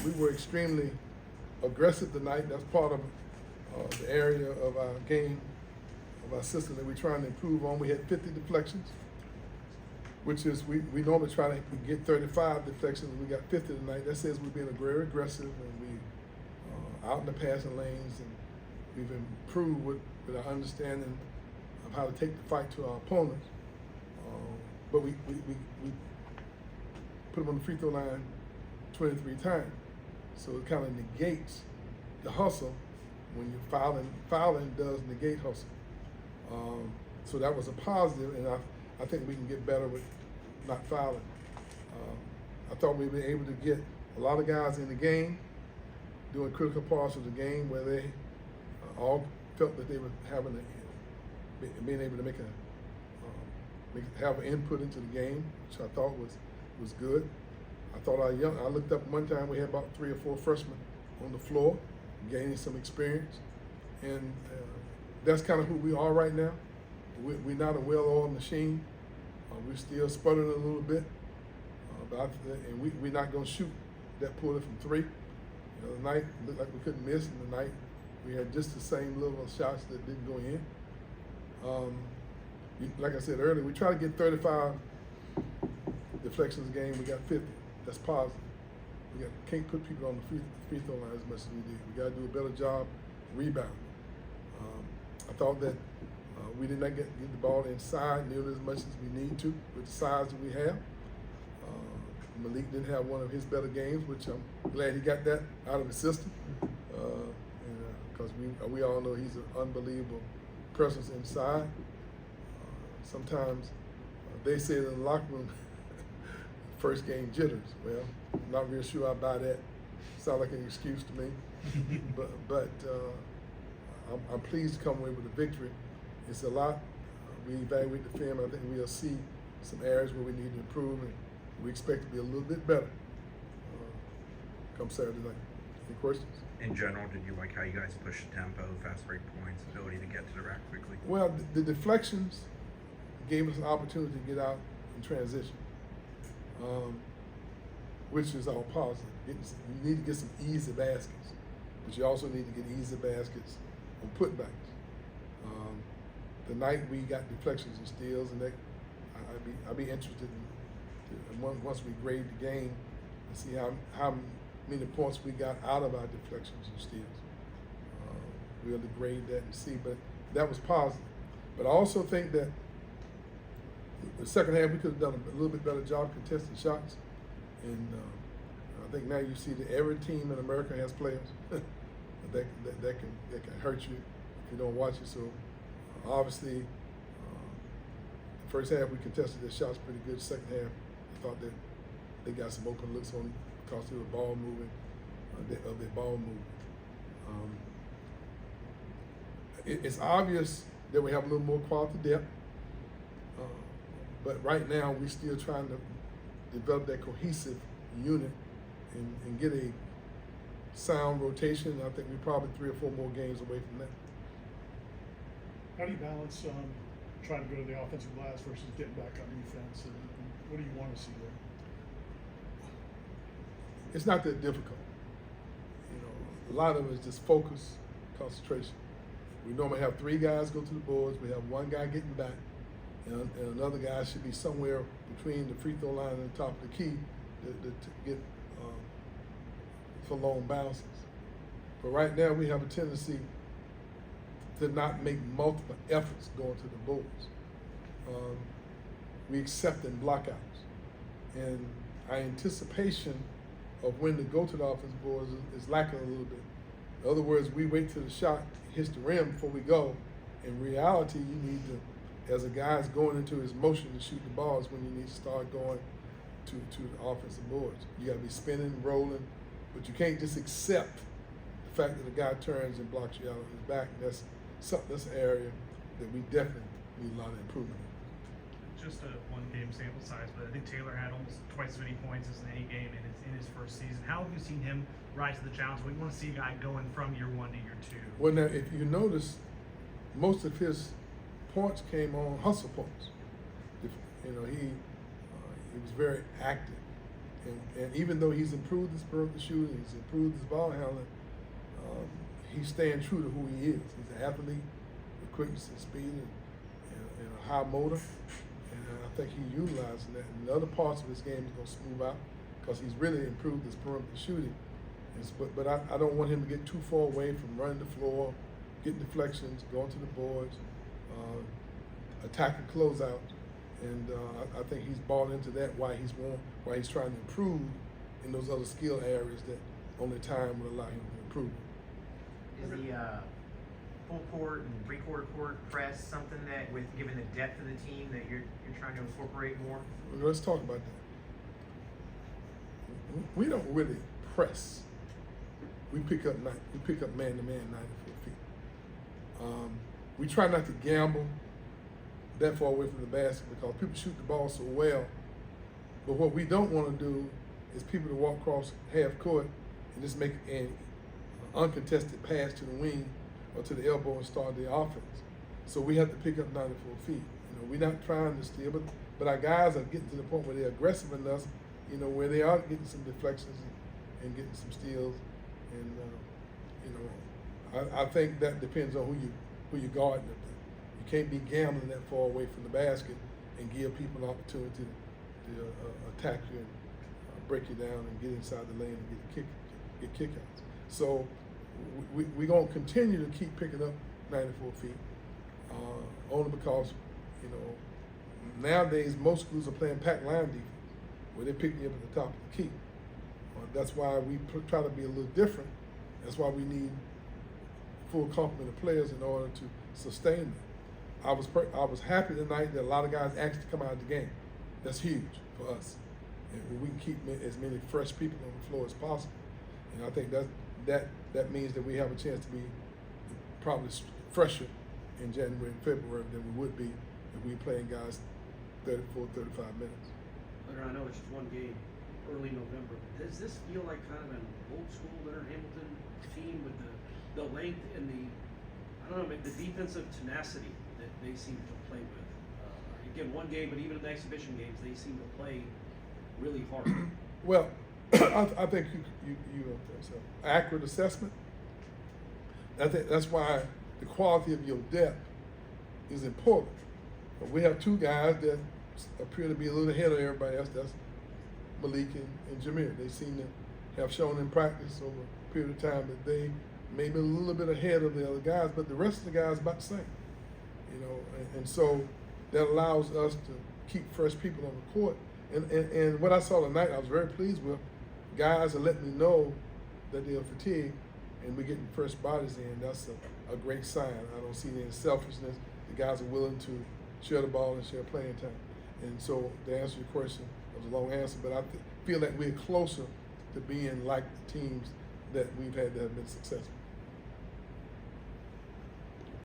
we were extremely aggressive tonight. That's part of the area of our game, of our system that we're trying to improve on. We had 50 deflections, which is, we normally try to get 35 deflections. We got 50 tonight. That says we're being very aggressive, and we out in the passing lanes, and we've improved with our understanding of how to take the fight to our opponents. But we put them on the free throw line 23 times. So it kind of negates the hustle. When you're fouling does negate hustle. So that was a positive, and I think we can get better with not fouling. I thought we were able to get a lot of guys in the game, doing critical parts of the game where they all felt that they were being able to have an input into the game, which I thought was good. I thought I looked up one time, we had about 3 or 4 freshmen on the floor, gaining some experience. And that's kind of who we are right now. We're not a well-oiled machine. We're still sputtering a little bit. And we're not going to shoot that puller from 3. You know, the night looked like we couldn't miss, and the night we had just the same level of shots that didn't go in. Like I said earlier, we try to get 35 deflections a game. We got 50. That's positive. We can't put people on the free throw line as much as we did. We got to do a better job rebounding. I thought that we did not get the ball inside nearly as much as we need to with the size that we have. Malik didn't have one of his better games, which I'm glad he got that out of his system. Because we all know he's an unbelievable presence inside. Sometimes they say in the locker room, first game jitters. Well, I'm not real sure I buy that. Sounds like an excuse to me. but I'm pleased to come away with a victory. It's a lot. We evaluate the film. I think we'll see some areas where we need to improve, and we expect to be a little bit better come Saturday night. Any questions? In general, did you like how you guys pushed the tempo, fast break points, ability to get to the rack quickly? Well, the deflections gave us an opportunity to get out in transition, which is all positive. You need to get some easy baskets, but you also need to get easy baskets on putbacks. Tonight we got deflections and steals, and I'd be interested in once we grade the game and see how many points we got out of our deflections and steals. We'll grade that and see, but that was positive. But I also think that the second half we could have done a little bit better job contesting shots, and I think now you see that every team in America has players that can hurt you if you don't watch it. So obviously, the first half we contested their shots pretty good. Second half, I thought that they got some open looks on because they were ball moving, of their ball movement. It's obvious that we have a little more quality depth, but right now we're still trying to develop that cohesive unit and get a sound rotation. I think we're probably 3 or 4 more games away from that. How do you balance trying to go to the offensive glass versus getting back on defense? And what do you want to see there? It's not that difficult. You know, a lot of it is just focus, concentration. We normally have 3 guys go to the boards. We have 1 guy getting back, and another guy should be somewhere between the free throw line and the top of the key to get for long bounces. But right now we have a tendency to not make multiple efforts going to the boards. We accept in blockouts, and our anticipation of when to go to the offensive boards is lacking a little bit. In other words, we wait till the shot hits the rim before we go. In reality, you need to, as a guy's going into his motion to shoot the ball, is when you need to start going to the offensive boards. You got to be spinning, rolling, but you can't just accept the fact that the guy turns and blocks you out of his back. And that's an area that we definitely need a lot of improvement in. Just a 1-game sample size, but I think Taylor had almost twice as many points as in any game in his first season. How have you seen him rise to the challenge? We want to see a guy going from year 1 to year 2. Well, now, if you notice, most of his points came on hustle points. You know, he was very active And even though he's improved his perimeter shooting, he's improved his ball handling, he's staying true to who he is. He's an athlete with quickness and speed and a high motor. And I think he's utilizing that. And the other parts of his game is going to smooth out because he's really improved his perimeter shooting. But I don't want him to get too far away from running the floor, getting deflections, going to the boards, attacking closeout. And I think he's bought into that. Why he's trying to improve in those other skill areas that only time will allow him to improve. Is the full court and three-quarter court press something that, with given the depth of the team, that you're trying to incorporate more? Well, let's talk about that. We don't really press. We pick up man to man 94 feet. We try not to gamble that far away from the basket because people shoot the ball so well. But what we don't want to do is people to walk across half court and just make an uncontested pass to the wing or to the elbow and start the offense. So we have to pick up 94 feet. We're not trying to steal, but our guys are getting to the point where they're aggressive enough, where they are getting some deflections and getting some steals. And I think that depends on who you guarding. You can't be gambling that far away from the basket and give people an opportunity to attack you and break you down and get inside the lane and get kickouts. So we're going to continue to keep picking up 94 feet, only because nowadays most schools are playing pack line defense, where they pick you up at the top of the key. That's why we try to be a little different. That's why we need full complement of players in order to sustain that. I was happy tonight that a lot of guys actually come out of the game. That's huge for us. And we can keep as many fresh people on the floor as possible. And I think that means that we have a chance to be probably fresher in January and February than we would be if we playing guys 34, 35 minutes. Leonard, I know it's just one game, early November. Does this feel like kind of an old school Leonard Hamilton team with the length and the defensive tenacity that they seem to play with? Again, one game, but even in the exhibition games, they seem to play really hard. Well, I think you accurate assessment. I think that's why the quality of your depth is important. But we have two guys that appear to be a little ahead of everybody else. That's Malik and Jameer. They seem to have shown in practice over a period of time that they may be a little bit ahead of the other guys, but the rest of the guys about the same. And so that allows us to keep fresh people on the court. And what I saw tonight, I was very pleased with. Guys are letting me know that they're fatigued and we're getting fresh bodies in. That's a great sign. I don't see any selfishness. The guys are willing to share the ball and share playing time. And so to answer your question, it was a long answer, but I feel like we're closer to being like the teams that we've had that have been successful.